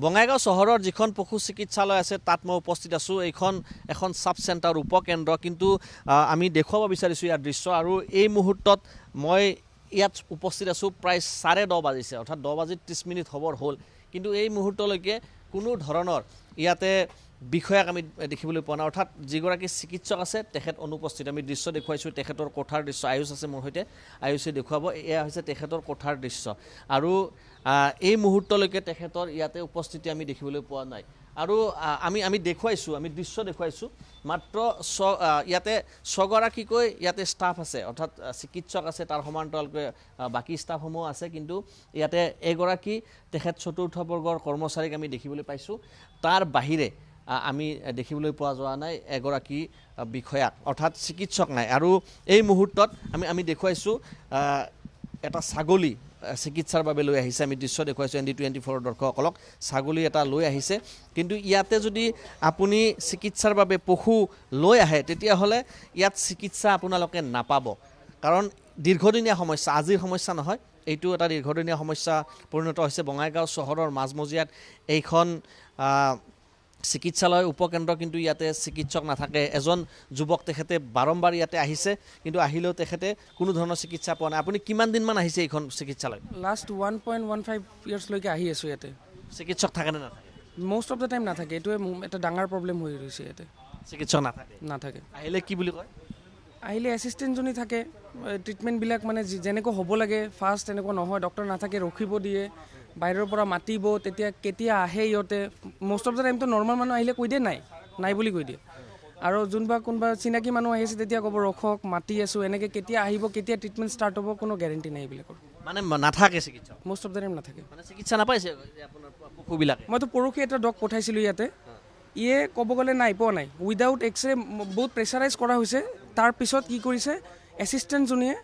বঙাইগাঁও চহৰৰ যিখন পশু চিকিৎসালয় আছে তাত মই উপস্থিত আছোঁ। এইখন এখন সাব চেণ্টাৰ উপকেন্দ্ৰ, কিন্তু আমি দেখুৱাব বিচাৰিছোঁ ইয়াৰ দৃশ্য। আৰু এই মুহূৰ্তত মই ইয়াত উপস্থিত আছোঁ প্ৰায় 10:30 বাজিছে, অৰ্থাৎ 10:30 হ'বৰ হ'ল, কিন্তু এই মুহূৰ্তলৈকে কোনো ধৰণৰ ইয়াতে বিষয়াক আমি দেখিবলৈ পোৱা নাই। অৰ্থাৎ যিগৰাকী চিকিৎসক আছে তেখেত অনুপস্থিত। আমি দৃশ্য দেখুৱাইছোঁ তেখেতৰ কোঠাৰ দৃশ্য। আয়ুষ আছে মোৰ সৈতে, আয়ুষে দেখুৱাব। এয়া হৈছে তেখেতৰ কোঠাৰ দৃশ্য। আৰু এই মুহূৰ্তলৈকে তেখেতৰ ইয়াতে উপস্থিতি আমি দেখিবলৈ পোৱা নাই। আৰু আমি দেখুৱাইছোঁ, আমি দৃশ্য দেখুৱাইছোঁ, মাত্ৰ ইয়াতে 6গৰাকীকৈ ইয়াতে ষ্টাফ আছে, অৰ্থাৎ চিকিৎসক আছে, তাৰ সমান্তৰালকৈ বাকী ষ্টাফসমূহ আছে, কিন্তু ইয়াতে এগৰাকী তেখেত চতুৰ্থ বৰ্গৰ কৰ্মচাৰীক আমি দেখিবলৈ পাইছোঁ। তাৰ বাহিৰে আমি দেখিবলৈ পোৱা যোৱা নাই এগৰাকী বিষয়াক, অৰ্থাৎ চিকিৎসক নাই। আৰু এই মুহূৰ্তত আমি দেখুৱাইছোঁ এটা ছাগলী চিকিৎসাৰ বাবে লৈ আহিছে। আমি দৃশ্য দেখুৱাইছোঁ ND24 দৰ্শকসকলক। ছাগলী এটা লৈ আহিছে, কিন্তু ইয়াতে যদি আপুনি চিকিৎসাৰ বাবে পশু লৈ আহে তেতিয়াহ'লে ইয়াত চিকিৎসা আপোনালোকে নাপাব, কাৰণ দীৰ্ঘদিনীয়া সমস্যা, আজিৰ সমস্যা নহয়, এইটো এটা দীৰ্ঘদিনীয়া সমস্যা পৰিণত হৈছে। বঙাইগাঁও চহৰৰ মাজমজিয়াত এইখন চিকিৎসালয় উপকেন্দ্ৰ, কিন্তু ইয়াতে চিকিৎসক নাথাকে। এজন যুৱক, তেখেতে বাৰম্বাৰ ইয়াতে আহিছে, কিন্তু আহিলেও তেখেতে কোনো ধৰণৰ চিকিৎসা পোৱা নাই। আপুনি কিমান দিনমান আহিছে এইখন চিকিৎসালয়? লাষ্ট 1.15 ইয়াৰ্ছলৈকে আহি আছোঁ ইয়াতে। চিকিৎসক থাকে নে নাথাকে? মোষ্ট অফ দ্য টাইম নাথাকে। এইটোৱে এটা ডাঙৰ প্ৰব্লেম হৈ গৈছে ইয়াতে। চিকিৎসক নাথাকে। আহিলে কি বুলি কয়? আহিলে এছিষ্টেণ্টজনী থাকে, ট্ৰিটমেণ্টবিলাক মানে যেনেকৈ হ'ব লাগে ফাৰ্ষ্ট তেনেকুৱা নহয়। ডক্টৰ নাথাকে, ৰখিব দিয়ে, বাহিৰৰ পৰা মাতিব, তেতিয়া কেতিয়া আহে ইহঁতে। মষ্ট অফ দ্য টাইমটো নৰ্মেল মানুহ আহিলে কৈ দিয়ে নাই বুলি কৈ দিয়ে। আৰু কোনোবা চিনাকি মানুহ আহিছে তেতিয়া ক'ব ৰখক, মাতি আছোঁ, এনেকৈ কেতিয়া আহিব, কেতিয়া ট্ৰিটমেণ্ট ষ্টাৰ্ট হ'ব, কোনো গেৰেণ্টি নাই এইবিলাকৰ। মানে নাথাকে চিকিৎসক? মষ্ট অফ দ্য টাইম নাথাকে। মানে চিকিৎসা নাপাইছে আপোনাৰ পশুবিলাকে? মইতো পৰহি এটা ডগ পঠাইছিলোঁ ইয়াতে, ইয়ে ক'ব গ'লে পোৱা নাই। উইদাউট এক্সৰে বহুত প্ৰেছাৰাইজ কৰা হৈছে। তাৰপিছত কি কৰিছে, এছিষ্টেণ্টজনীয়ে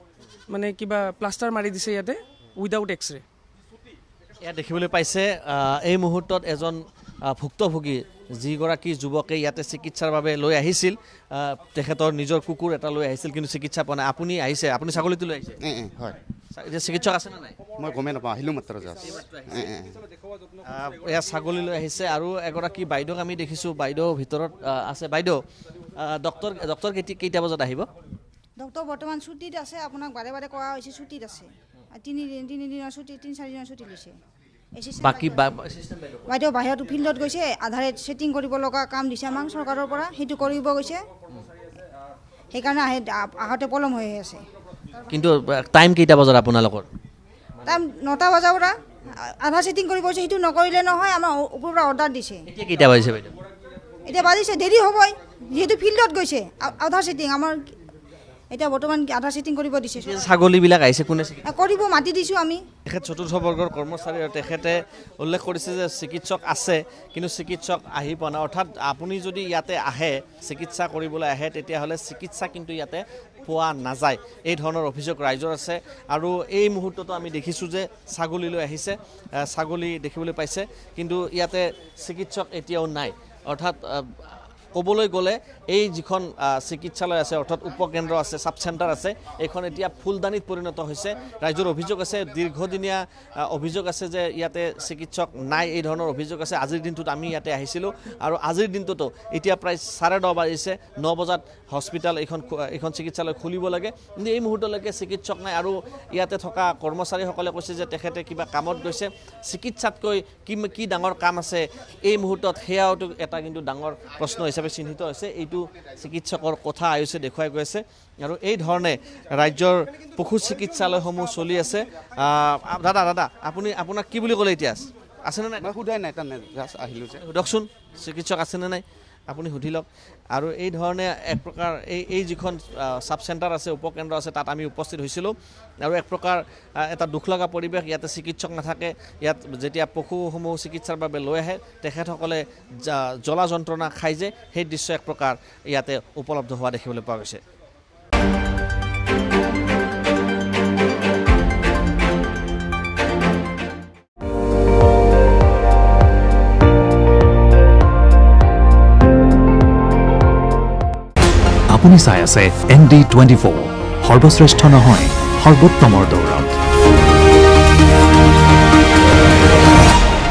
মানে কিবা প্লাষ্টাৰ মাৰি দিছে ইয়াতে উইদাউট এক্সৰে। ইয়াত দেখিবলৈ পাইছে এই মুহূৰ্তত এজন ভুক্তভোগী যিগৰাকী যুৱকে ইয়াতে চিকিৎসাৰ বাবে লৈ আহিছিল, তেখেতৰ নিজৰ কুকুৰ এটা লৈ আহিছিল, কিন্তু চিকিৎসা পোৱা নাই। আপুনি আহিছে, আপুনি ছাগলীটো লৈ আহিছে? হয়। এতিয়া চিকিৎসক আছে নে নাই? মই গমেই নাপাওঁ, আহিলোঁ মাত্ৰ জাষ্ট। এয়া ছাগলী লৈ আহিছে। আৰু এগৰাকী বাইদেউক আমি দেখিছোঁ, বাইদেউ ভিতৰত আছে। বাইদেউ, ডক্টৰ কেইটা বজাত আহিব? ডক্টৰ বৰ্তমান ছুটীত আছে, আপোনাক বাৰে বাৰে কোৱা হৈছে ছুটীত আছে। 3-4 দিনৰ ছুটী লৈছে। বাকী বাইদেউ বাহিৰত ফিল্ডত গৈছে, আধাৰে ছেটিং কৰিব লগা কাম দিছে আমাক চৰকাৰৰ পৰা, সেইটো কৰিব গৈছে। সেইকাৰণে আহোঁতে পলম হৈ আছে। কিন্তু টাইম কেইটা বজাত আপোনালোকৰ? টাইম 9টা বজাৰ পৰা আধা ছেটিং কৰিব গৈছে, সেইটো নকৰিলে নহয়। আমাৰ ওপৰৰ পৰা অৰ্ডাৰ দিছে। এতিয়া কেইটা বাজিছে বাইদেউ? এতিয়া বাজিছে, দেৰি হ'বই, যিহেতু ফিল্ডত গৈছে। আধা ছেটিং আমাৰ এতিয়া বৰ্তমান আধা ছেটিং কৰিব দিছে। ছাগলীবিলাক আহিছে কোনে কৰিব মাতি দিছোঁ আমি। তেখেত চতুৰ্থ বৰ্গৰ কৰ্মচাৰী, আৰু তেখেতে উল্লেখ কৰিছে যে চিকিৎসক আছে, কিন্তু চিকিৎসক আহি পোৱা নাই। অৰ্থাৎ আপুনি যদি ইয়াতে আহে, চিকিৎসা কৰিবলৈ আহে, তেতিয়াহ'লে চিকিৎসা কিন্তু ইয়াতে পোৱা নাযায়। এই ধৰণৰ অভিযোগ ৰাইজৰ আছে। আৰু এই মুহূৰ্ততো আমি দেখিছোঁ যে ছাগলী লৈ আহিছে, ছাগলী দেখিবলৈ পাইছে, কিন্তু ইয়াতে চিকিৎসক এতিয়াও নাই। অৰ্থাৎ ক'বলৈ গ'লে এই যিখন চিকিৎসালয় আছে, অৰ্থাৎ উপকেন্দ্ৰ আছে, ছাব চেণ্টাৰ আছে, এইখন এতিয়া ফুলদানিত পৰিণত হৈছে। ৰাইজৰ অভিযোগ আছে, দীৰ্ঘদিনীয়া অভিযোগ আছে যে ইয়াতে চিকিৎসক নাই, এই ধৰণৰ অভিযোগ আছে। আজিৰ দিনটোত আমি ইয়াতে আহিছিলোঁ, আৰু আজিৰ দিনটোতো এতিয়া প্ৰায় 10:30 বাজিছে। 9 বজাত হস্পিটেল এইখন চিকিৎসালয় খুলিব লাগে, কিন্তু এই মুহূৰ্তলৈকে চিকিৎসক নাই। আৰু ইয়াতে থকা কৰ্মচাৰীসকলে কৈছে যে তেখেতে কিবা কামত গৈছে। চিকিৎসাতকৈ কি ডাঙৰ কাম আছে এই মুহূৰ্তত, সেয়াওতো এটা কিন্তু ডাঙৰ প্ৰশ্ন হিচাপে চিহ্নিত হৈছে। এইটো চিকিৎসকৰ কথা আয়ুষে দেখুৱাই গৈ আছে। আৰু এই ধৰণে ৰাজ্যৰ পশু চিকিৎসালয়সমূহ চলি আছে। দাদা আপোনাক কি বুলি ক'লে? এতিয়া আছেনে নাই? সোধাই নাই, তাৰ জাষ্ট আহিলোঁ যে। সোধকচোন, চিকিৎসক আছেনে নাই আপুনি সুধি লওক। আৰু এই ধৰণে এক প্ৰকাৰ এই যিখন ছাব চেণ্টাৰ আছে, উপকেন্দ্ৰ আছে, তাত আমি উপস্থিত হৈছিলোঁ। আৰু এক প্ৰকাৰ এটা দুখ লগা পৰিৱেশ, ইয়াতে চিকিৎসক নাথাকে। ইয়াত যেতিয়া পশুসমূহ চিকিৎসাৰ বাবে লৈ আহে, তেখেতসকলে জ্বলা যন্ত্ৰণা খাই যে, সেই দৃশ্য এক প্ৰকাৰ ইয়াতে উপলব্ধ হোৱা দেখিবলৈ পোৱা গৈছে। আপুনি চাই আছে ND24, সৰ্বশ্ৰেষ্ঠ নহয়, সৰ্বোত্তমৰ দৌৰত।